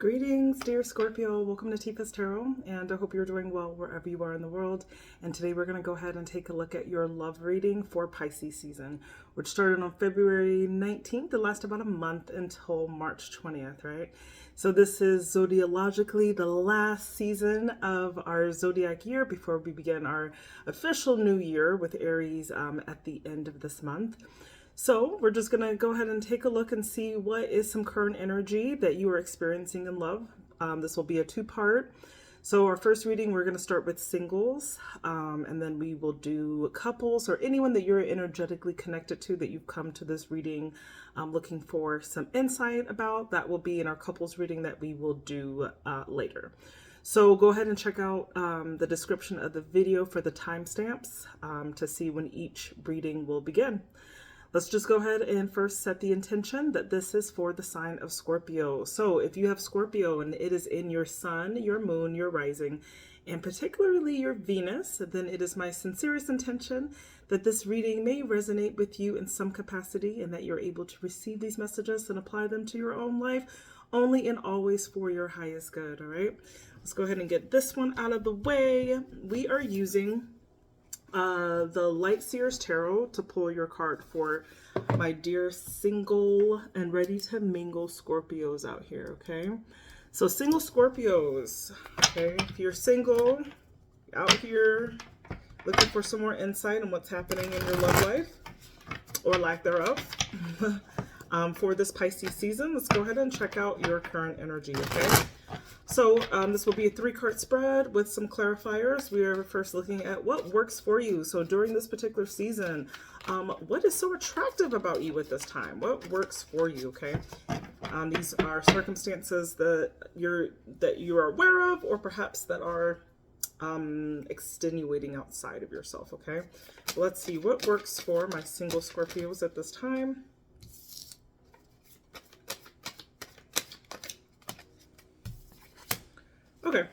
Greetings, dear Scorpio. Welcome to Tifa's Tarot, and I hope you're doing well wherever you are in the world. And today we're going to go ahead and take a look at your love reading for Pisces season, which started on February 19th and lasts about a month until March 20th, right? So this is zodiologically the last season of our zodiac year before we begin our official new year with Aries at the end of this month. So we're just going to go ahead and take a look and see what is some current energy that you are experiencing in love. This will be a two-part. So our first reading, we're going to start with singles, and then we will do couples or anyone that you're energetically connected to that you've come to this reading looking for some insight about. That will be in our couples reading that we will do later. So go ahead and check out the description of the video for the timestamps to see when each reading will begin. Let's just go ahead and first set the intention that this is for the sign of Scorpio. So if you have Scorpio and it is in your sun, your moon, your rising, and particularly your Venus, then it is my sincerest intention that this reading may resonate with you in some capacity and that you're able to receive these messages and apply them to your own life only and always for your highest good, all right? Let's go ahead and get this one out of the way. We are using the Light Seers Tarot to pull your card for my dear single and ready to mingle Scorpios out here, okay? So single Scorpios, okay? If you're single, out here looking for some more insight on what's happening in your love life or lack thereof for this Pisces season, let's go ahead and check out your current energy, okay? So this will be a 3-card spread with some clarifiers. We are first looking at what works for you. So during this particular season, what is so attractive about you at this time? What works for you, okay? These are circumstances that you are aware of or perhaps that are extenuating outside of yourself, okay? Let's see what works for my single Scorpios at this time. Okay,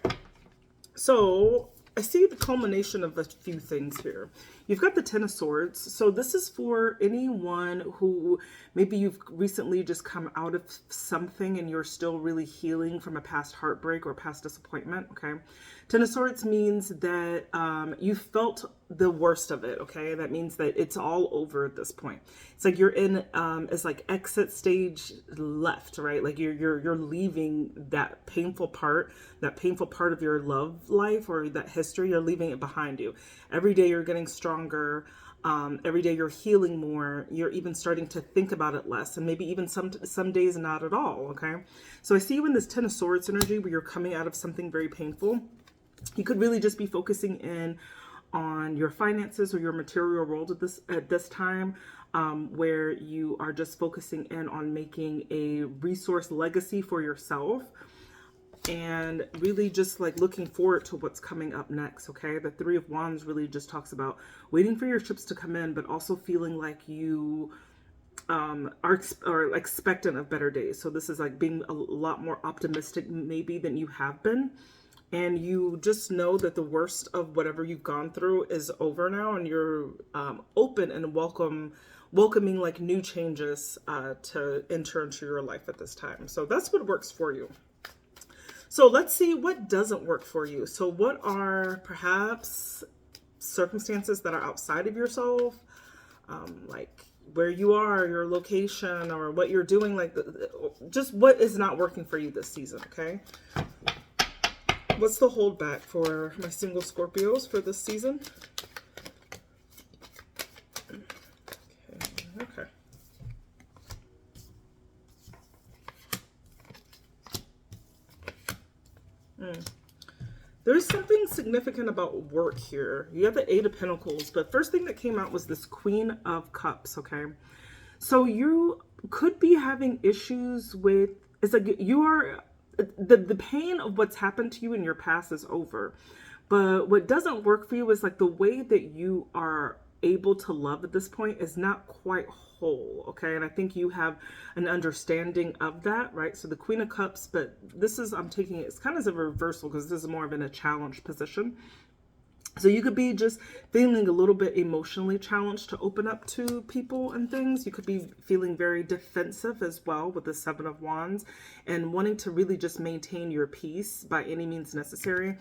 so I see the culmination of a few things here. You've got the Ten of Swords. So this is for anyone who maybe you've recently just come out of something and you're still really healing from a past heartbreak or past disappointment, okay? Ten of Swords means that you felt the worst of it, okay? That means that it's all over at this point. It's like you're in, it's like exit stage left, right? Like you're leaving that painful part of your love life or that history. You're leaving it behind you. Every day you're getting stronger. Every day you're healing more. You're even starting to think about it less, and maybe even some days not at all, okay? So I see you in this Ten of Swords energy where you're coming out of something very painful. You could really just be focusing in on your finances or your material world at this time, where you are just focusing in on making a resource legacy for yourself and really just like looking forward to what's coming up next, okay? The Three of Wands really just talks about waiting for your ships to come in, but also feeling like you are expectant of better days. So this is like being a lot more optimistic maybe than you have been. And you just know that the worst of whatever you've gone through is over now, and you're open and welcoming like new changes to enter into your life at this time. So that's what works for you. So let's see what doesn't work for you. So what are perhaps circumstances that are outside of yourself, like where you are, your location, or what you're doing, like just what is not working for you this season, okay? What's the holdback for my single Scorpios for this season? Okay. There's something significant about work here. You have the Eight of Pentacles, but first thing that came out was this Queen of Cups, okay? So you could be having issues with, it's like you are, the pain of what's happened to you in your past is over. But what doesn't work for you is like the way that you are able to love at this point is not quite whole, okay? And I think you have an understanding of that, right? So the Queen of Cups, but this is, I'm taking it, it's kind of as a reversal because this is more of in a challenge position. So you could be just feeling a little bit emotionally challenged to open up to people and things. You could be feeling very defensive as well with the Seven of Wands and wanting to really just maintain your peace by any means necessary.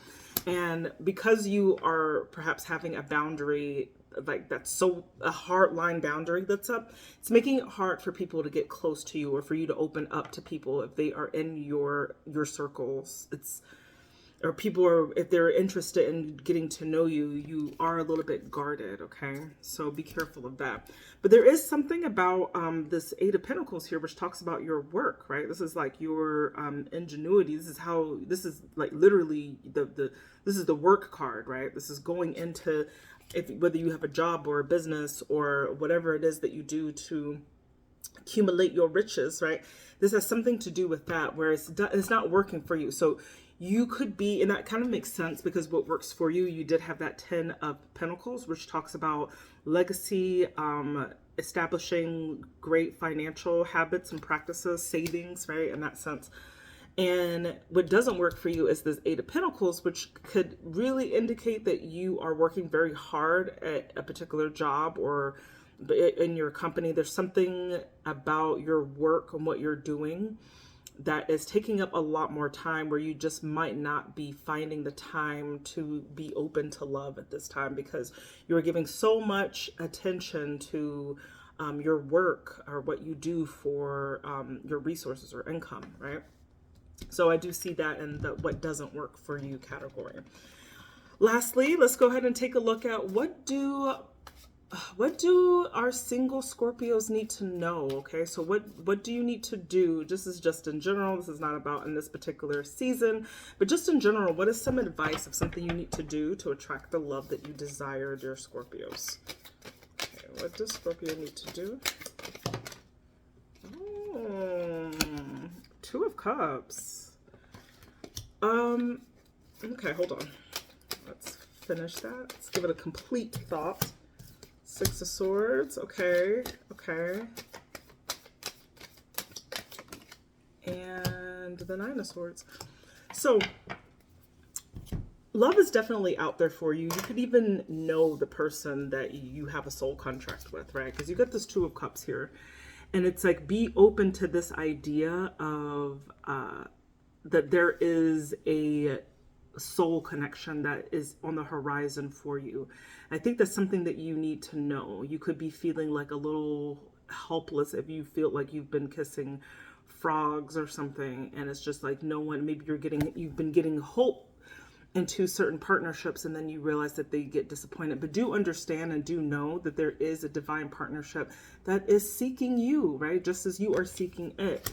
And because you are perhaps having a boundary, like that's so a hard line boundary that's up, it's making it hard for people to get close to you or for you to open up to people if they are in your circles. Or people are, if they're interested in getting to know you, you are a little bit guarded, okay? So be careful of that. But there is something about this Eight of Pentacles here, which talks about your work, right? This is like your ingenuity. This is like literally this is the work card, right? This is going into whether you have a job or a business or whatever it is that you do to accumulate your riches, right? This has something to do with that, where it's not working for you. So you could be, and that kind of makes sense because what works for you, you did have that 10 of Pentacles, which talks about legacy, establishing great financial habits and practices, savings, right? In that sense. And what doesn't work for you is this Eight of Pentacles, which could really indicate that you are working very hard at a particular job or in your company. There's something about your work and what you're doing that is taking up a lot more time, where you just might not be finding the time to be open to love at this time because you're giving so much attention to your work or what you do for your resources or income, right? So I do see that in the what doesn't work for you category. Lastly, let's go ahead and take a look at what do our single Scorpios need to know? Okay, so what do you need to do? This is just in general. This is not about in this particular season, but just in general, what is some advice of something you need to do to attract the love that you desire, dear Scorpios? Okay, what does Scorpio need to do? Oh, Two of Cups. Okay, hold on. Let's finish that. Let's give it a complete thought. Six of Swords, okay. And the Nine of Swords. So, love is definitely out there for you. You could even know the person that you have a soul contract with, right? Because you got this Two of Cups here. And it's like, be open to this idea of that there is a soul connection that is on the horizon for you. I think that's something that you need to know. You could be feeling like a little helpless if you feel like you've been kissing frogs or something, and it's just like no one, maybe you've been getting hope into certain partnerships and then you realize that they get disappointed. But do understand and do know that there is a divine partnership that is seeking you, right? Just as you are seeking it.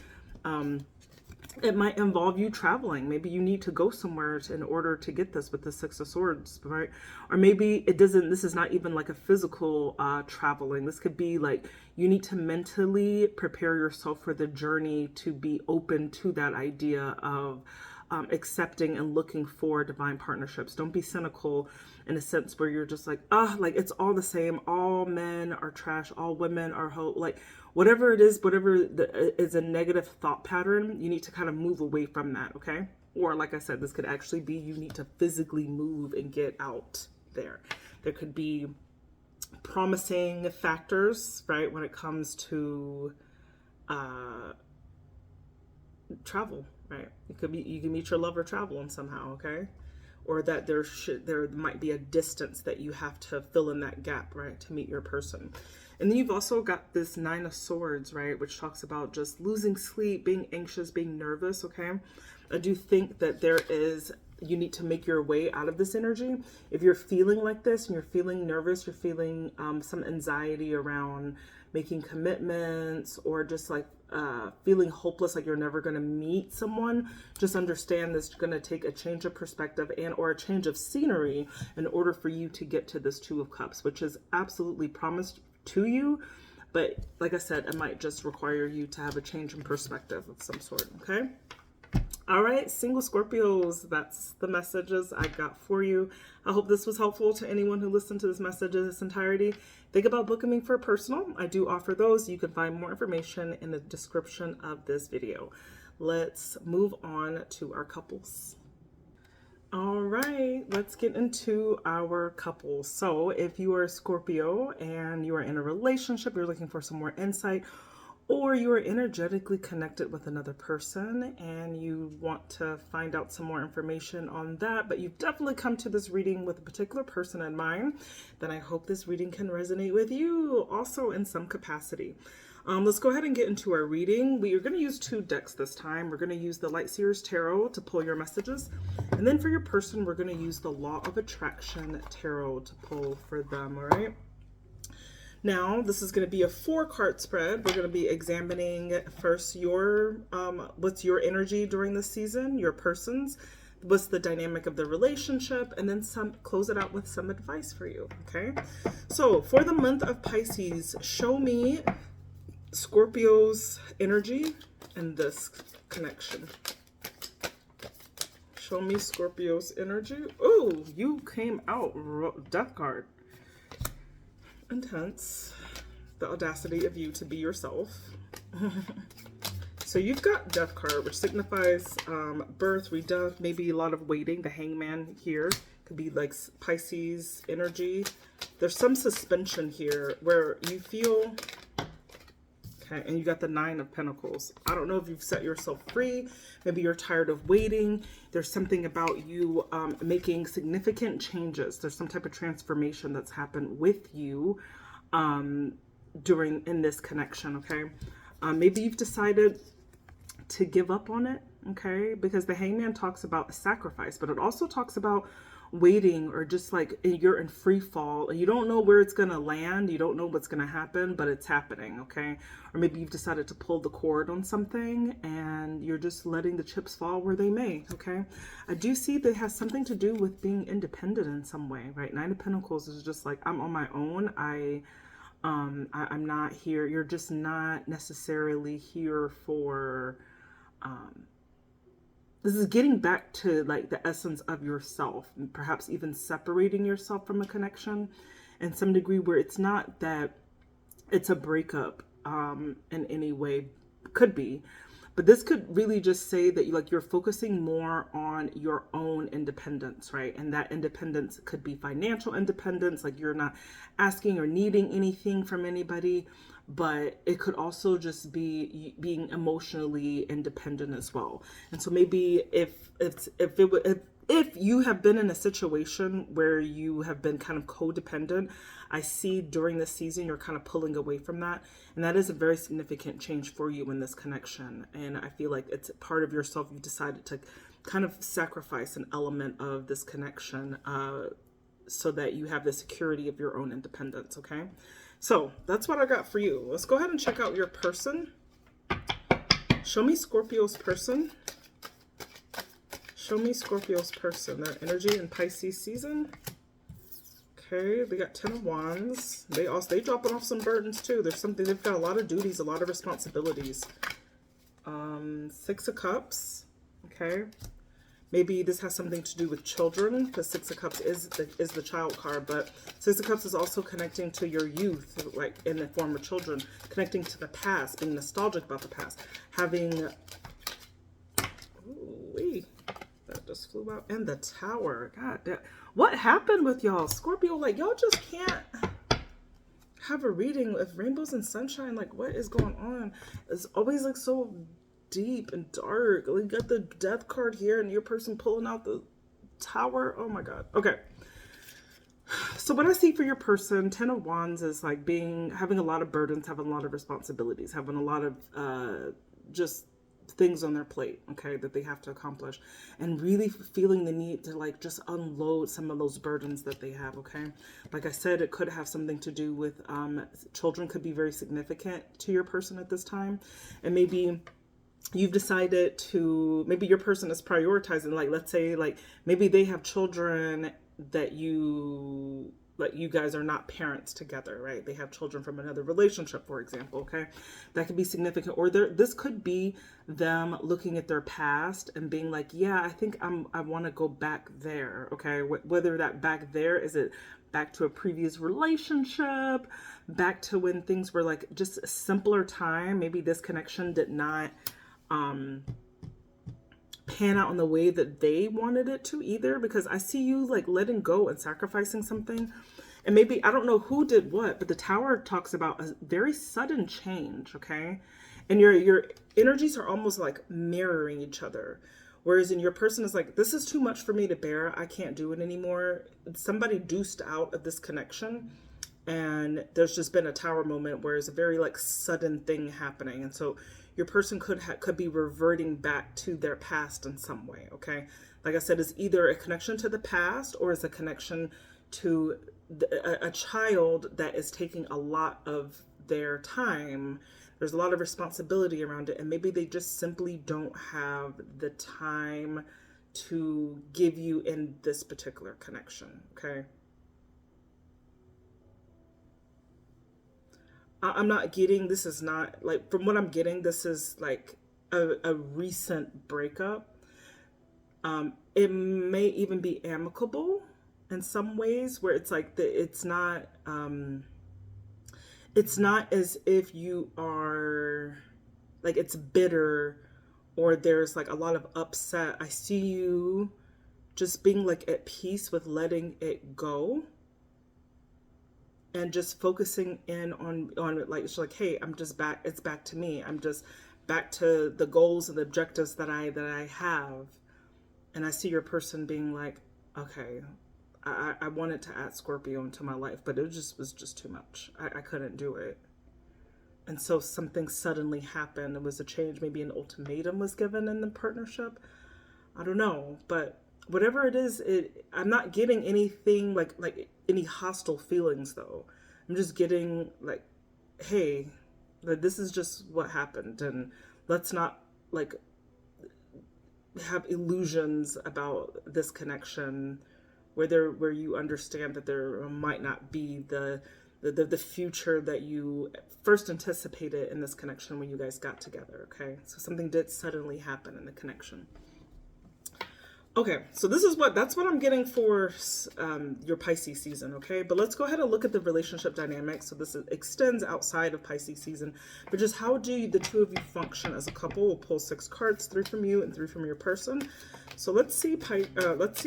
It might involve you traveling. Maybe you need to go somewhere in order to get this with the Six of Swords, right? Or maybe this is not even like a physical traveling. This could be like you need to mentally prepare yourself for the journey to be open to that idea of accepting and looking for divine partnerships. Don't be cynical in a sense where you're just like, like it's all the same. All men are trash. All women are like whatever it is, is a negative thought pattern, you need to kind of move away from that, okay? Or like I said, this could actually be you need to physically move and get out there. There could be promising factors, right, when it comes to travel, right? It could be you can meet your lover traveling somehow, okay? Or that there might be a distance that you have to fill in that gap, right, to meet your person. And then you've also got this Nine of Swords, right, which talks about just losing sleep, being anxious, being nervous, okay? I do think that you need to make your way out of this energy. If you're feeling like this and you're feeling nervous, you're feeling some anxiety around making commitments or just like feeling hopeless, like you're never going to meet someone, just understand this is going to take a change of perspective or a change of scenery in order for you to get to this Two of Cups, which is absolutely promised to you. But like I said, it might just require you to have a change in perspective of some sort, okay? All right, single Scorpios, that's the messages I got for you. I hope this was helpful to anyone who listened to this message in its entirety. Think about booking me for a personal. I do offer those. You can find more information in the description of this video. Let's move on to our couples. All right, let's get into our couples. So if you are Scorpio and you are in a relationship, you're looking for some more insight, or you are energetically connected with another person and you want to find out some more information on that, but you've definitely come to this reading with a particular person in mind, then I hope this reading can resonate with you also in some capacity. Let's go ahead and get into our reading. We are going to use 2 decks this time. We're going to use the Light Seers Tarot to pull your messages. And then for your person, we're going to use the Law of Attraction Tarot to pull for them, all right? Now, this is going to be a 4-card spread. We're going to be examining first your, what's your energy during this season, your person's, what's the dynamic of the relationship, and then close it out with some advice for you, okay? So for the month of Pisces, show me Scorpio's energy and this connection. Show me Scorpio's energy. Oh, you came out Death card. Intense. The audacity of you to be yourself. So you've got Death card, which signifies birth, rebirth, maybe a lot of waiting. The Hangman here could be like Pisces energy. There's some suspension here where you feel... Okay, and you got the 9 of Pentacles. I don't know if you've set yourself free. Maybe you're tired of waiting. There's something about you making significant changes. There's some type of transformation that's happened with you in this connection, okay? Maybe you've decided to give up on it, okay? Because the Hangman talks about sacrifice, but it also talks about waiting, or just like you're in free fall and you don't know where it's going to land, you don't know what's going to happen, but it's happening, okay? Or maybe you've decided to pull the cord on something and you're just letting the chips fall where they may, okay? I do see that it has something to do with being independent in some way, right? 9 of Pentacles is just like, I'm on my own. I'm not here. You're just not necessarily here for this is getting back to like the essence of yourself, and perhaps even separating yourself from a connection in some degree, where it's not that it's a breakup in any way. Could be, but this could really just say that you're focusing more on your own independence, right? And that independence could be financial independence, like you're not asking or needing anything from anybody, but it could also just be being emotionally independent as well. And so maybe if you have been in a situation where you have been kind of codependent, I see during this season you're kind of pulling away from that. And that is a very significant change for you in this connection. And I feel like it's part of yourself. You decided to kind of sacrifice an element of this connection so that you have the security of your own independence, okay? So that's what I got for you. Let's go ahead and check out your person. Show me Scorpio's person. Show me Scorpio's person, their energy in Pisces season. Okay, they got 10 of Wands. They dropping off some burdens too. There's something, they've got a lot of duties, a lot of responsibilities. 6 of Cups. Okay. Maybe this has something to do with children, because 6 of Cups is the child card, but 6 of Cups is also connecting to your youth, like in the form of children, connecting to the past, being nostalgic about the past, having, ooh-wee, that just flew out, and the Tower. God damn, what happened with y'all, Scorpio? Like, y'all just can't have a reading of rainbows and sunshine. Like, what is going on? It's always like so deep and dark. You got the Death card here and your person pulling out the Tower. Oh my God. Okay. So what I see for your person, 10 of Wands is like having a lot of burdens, having a lot of responsibilities, having a lot of just things on their plate, okay, that they have to accomplish, and really feeling the need to like just unload some of those burdens that they have, okay? Like I said, it could have something to do with children could be very significant to your person at this time, and maybe you've decided to, maybe your person is prioritizing, like, let's say, like, maybe they have children that you guys are not parents together, right? They have children from another relationship, for example, okay? That could be significant. Or this could be them looking at their past and being like, yeah, I think I want to go back there, okay? Whether that back there, is it back to a previous relationship, back to when things were like just a simpler time? Maybe this connection did not pan out in the way that they wanted it to either, because I see you like letting go and sacrificing something. And maybe, I don't know who did what, but the Tower talks about a very sudden change, okay? And your energies are almost like mirroring each other. Whereas in your person is like, this is too much for me to bear. I can't do it anymore. Somebody deuced out of this connection. And there's just been a Tower moment where it's a very like sudden thing happening. And so your person could be reverting back to their past in some way, okay? Like I said, it's either a connection to the past or it's a connection to a child that is taking a lot of their time. There's a lot of responsibility around it, and maybe they just simply don't have the time to give you in this particular connection, okay? I'm not getting, this is not, like, from what I'm getting, this is like a recent breakup. It may even be amicable in some ways, where it's like it's not as if you are like it's bitter or there's like a lot of upset. I see you just being like at peace with letting it go and just focusing in on it. Like, it's like, hey, I'm just back. It's back to me. I'm just back to the goals and the objectives that I have. And I see your person being like, okay, I wanted to add Scorpio into my life, but it was just too much. I couldn't do it. And so something suddenly happened. It was a change. Maybe an ultimatum was given in the partnership. I don't know. But whatever it is, I'm not getting anything like any hostile feelings, though. I'm just getting like, hey, like, this is just what happened. And let's not like have illusions about this connection where you understand that there might not be the future that you first anticipated in this connection when you guys got together, okay? So something did suddenly happen in the connection. Okay, so that's what I'm getting for your Pisces season, okay? But let's go ahead and look at the relationship dynamics. So this extends outside of Pisces season, but just how do the two of you function as a couple? We'll pull 6 cards, 3 from you and 3 from your person. So let's see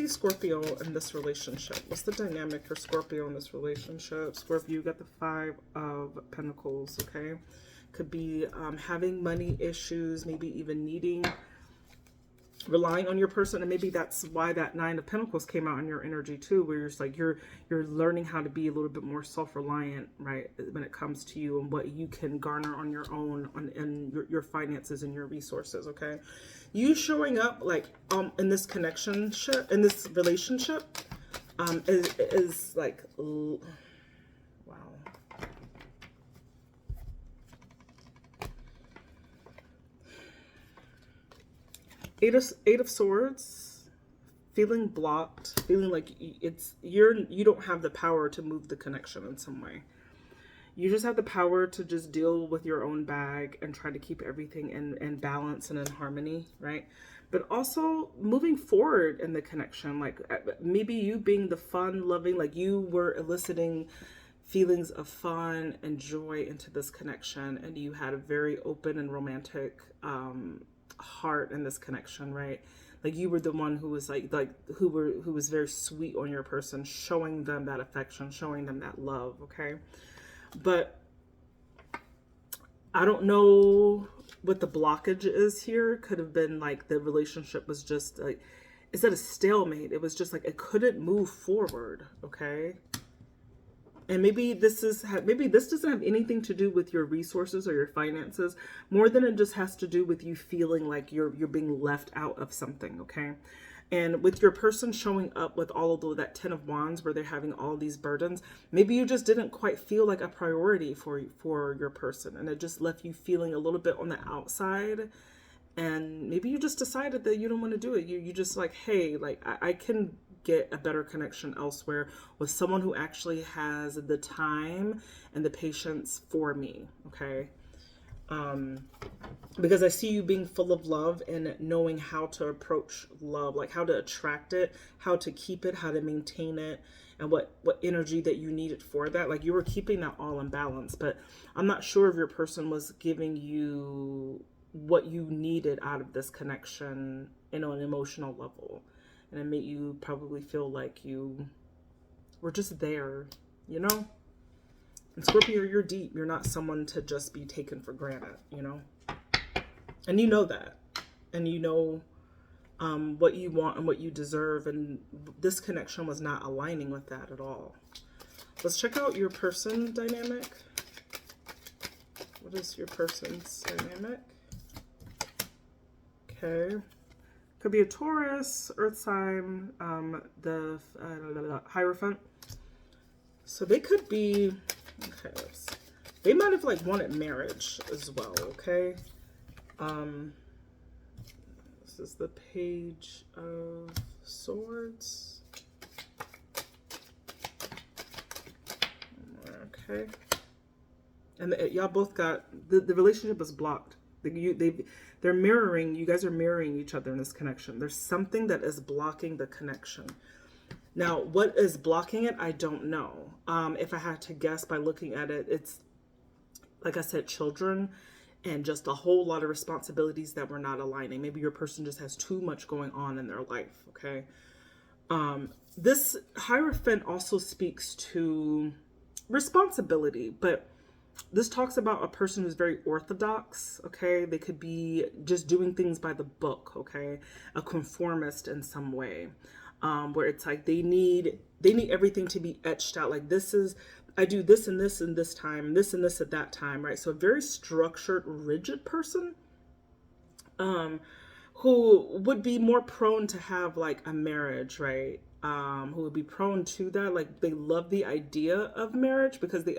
Scorpio in this relationship. What's the dynamic for Scorpio in this relationship? Scorpio, you got the 5 of Pentacles, okay? Could be having money issues, maybe even relying on your person, and maybe that's why that 9 of Pentacles came out in your energy too, where you're just like you're learning how to be a little bit more self-reliant, right, when it comes to you and what you can garner on your own and your finances and your resources, okay? You showing up like in this connection, in this relationship, is like, wow. Eight of Swords, feeling blocked, feeling like you don't have the power to move the connection in some way. You just have the power to just deal with your own bag and try to keep everything in balance and in harmony, right? But also moving forward in the connection, like maybe you being the fun loving, like you were eliciting feelings of fun and joy into this connection, and you had a very open and romantic heart in this connection, right? Like you were the one who was who was very sweet on your person, showing them that affection, showing them that love, okay? But I don't know what the blockage is here. Could have been like the relationship was just like, is that a stalemate? It was just like it couldn't move forward, okay? And maybe this doesn't have anything to do with your resources or your finances, more than it just has to do with you feeling like you're being left out of something, okay? And with your person showing up with all of that 10 of Wands where they're having all these burdens, maybe you just didn't quite feel like a priority for your person, and it just left you feeling a little bit on the outside. And maybe you just decided that you don't want to do it. You just like, hey, like I can get a better connection elsewhere with someone who actually has the time and the patience for me, okay? Because I see you being full of love and knowing how to approach love, like how to attract it, how to keep it, how to maintain it, and what energy that you needed for that. Like you were keeping that all in balance, but I'm not sure if your person was giving you what you needed out of this connection, you know, an emotional level. And it made you probably feel like you were just there, you know? And Scorpio, you're deep. You're not someone to just be taken for granted, you know? And you know that. And you know what you want and what you deserve. And this connection was not aligning with that at all. Let's check out your person dynamic. What is your person's dynamic? Okay. Could be a Taurus, Earth sign, the Hierophant. So they could be, okay, they might have like wanted marriage as well, okay? This is the Page of Swords. Okay. And y'all both got, the relationship is blocked. They're mirroring, you guys are mirroring each other in this connection. There's something that is blocking the connection. Now, what is blocking it? I don't know. If I had to guess by looking at it, it's, like I said, children and just a whole lot of responsibilities that were not aligning. Maybe your person just has too much going on in their life, okay? This Hierophant also speaks to responsibility, but this talks about a person who's very orthodox, okay? They could be just doing things by the book, okay? A conformist in some way, where it's like they need everything to be etched out. Like, this is, I do this and this and this time, this and this at that time, right? So a very structured, rigid person, who would be more prone to have like a marriage, right? Who would be prone to that. Like, they love the idea of marriage because they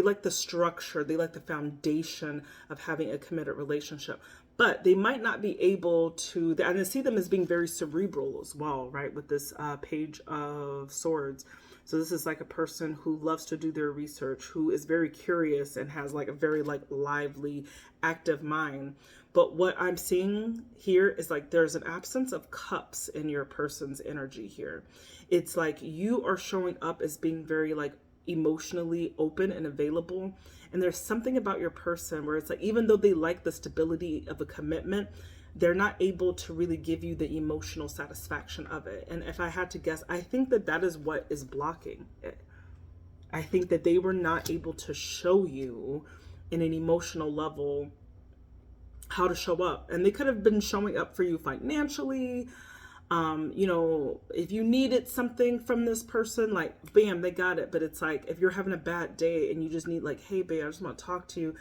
like the structure, they like the foundation of having a committed relationship. But they might not be able to, and I see them as being very cerebral as well, right? With this Page of Swords. So this is like a person who loves to do their research, who is very curious and has like a very like lively, active mind. But what I'm seeing here is like there's an absence of cups in your person's energy here. It's like you are showing up as being very like emotionally open and available. And there's something about your person where it's like, even though they like the stability of a commitment, they're not able to really give you the emotional satisfaction of it. And if I had to guess, I think that that is what is blocking it. I think that they were not able to show you in an emotional level how to show up. And they could have been showing up for you financially. You know, if you needed something from this person, like, bam, they got it. But it's like, if you're having a bad day and you just need like, hey, babe, I just want to talk to you.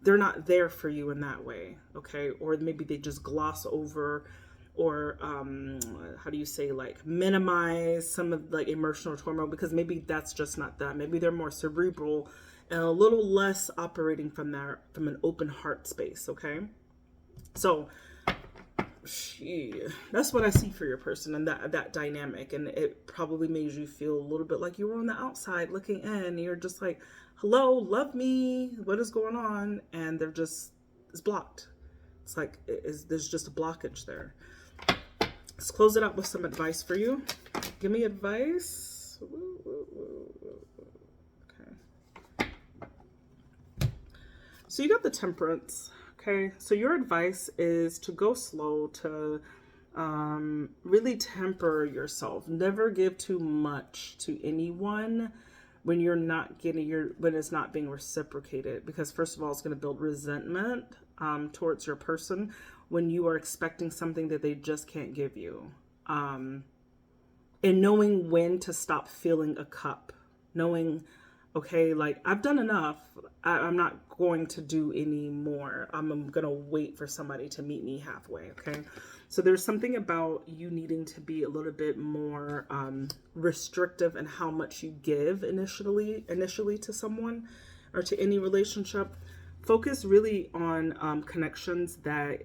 They're not there for you in that way, okay? Or maybe they just gloss over or, how do you say, like, minimize some of, like, emotional turmoil because maybe that's just not them. Maybe they're more cerebral and a little less operating from an open heart space, okay? So, that's what I see for your person and that dynamic. And it probably made you feel a little bit like you were on the outside looking in. And you're just like, hello, love me, what is going on? And they're just, it's blocked. It's like, there's just a blockage there. Let's close it out with some advice for you. Give me advice. Okay. So you got the Temperance. Okay, so your advice is to go slow, to really temper yourself. Never give too much to anyone when you're not getting when it's not being reciprocated, because first of all, it's going to build resentment towards your person when you are expecting something that they just can't give you. And knowing when to stop filling a cup, knowing, okay, like, I've done enough. I'm not going to do any more. I'm going to wait for somebody to meet me halfway, okay? So there's something about you needing to be a little bit more restrictive in how much you give initially to someone or to any relationship. Focus really on connections that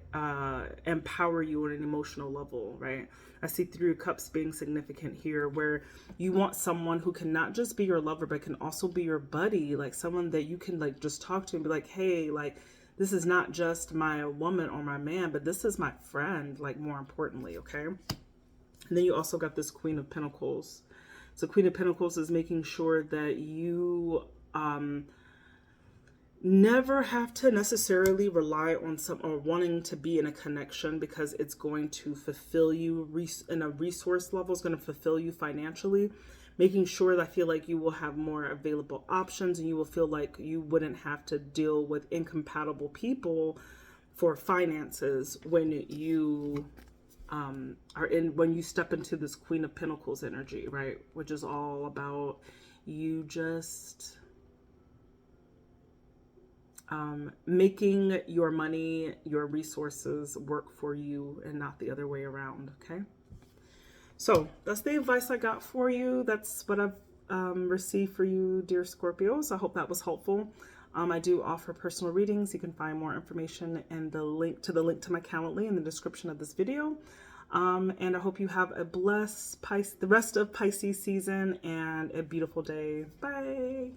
empower you on an emotional level, right? I see 3 of Cups being significant here, where you want someone who can not just be your lover, but can also be your buddy, like someone that you can like just talk to and be like, hey, like, this is not just my woman or my man, but this is my friend, like, more importantly, okay? And then you also got this Queen of Pentacles. So Queen of Pentacles is making sure that you never have to necessarily rely on some or wanting to be in a connection because it's going to fulfill you in a resource level, is going to fulfill you financially. Making sure that I feel like you will have more available options and you will feel like you wouldn't have to deal with incompatible people for finances when you when you step into this Queen of Pentacles energy, right? Which is all about you just making your money, your resources work for you and not the other way around, okay? So that's the advice I got for you. That's what I've received for you, dear Scorpios. I hope that was helpful. I do offer personal readings. You can find more information and the link to my Calendly in the description of this video. And I hope you have a blessed the rest of Pisces season and a beautiful day. Bye.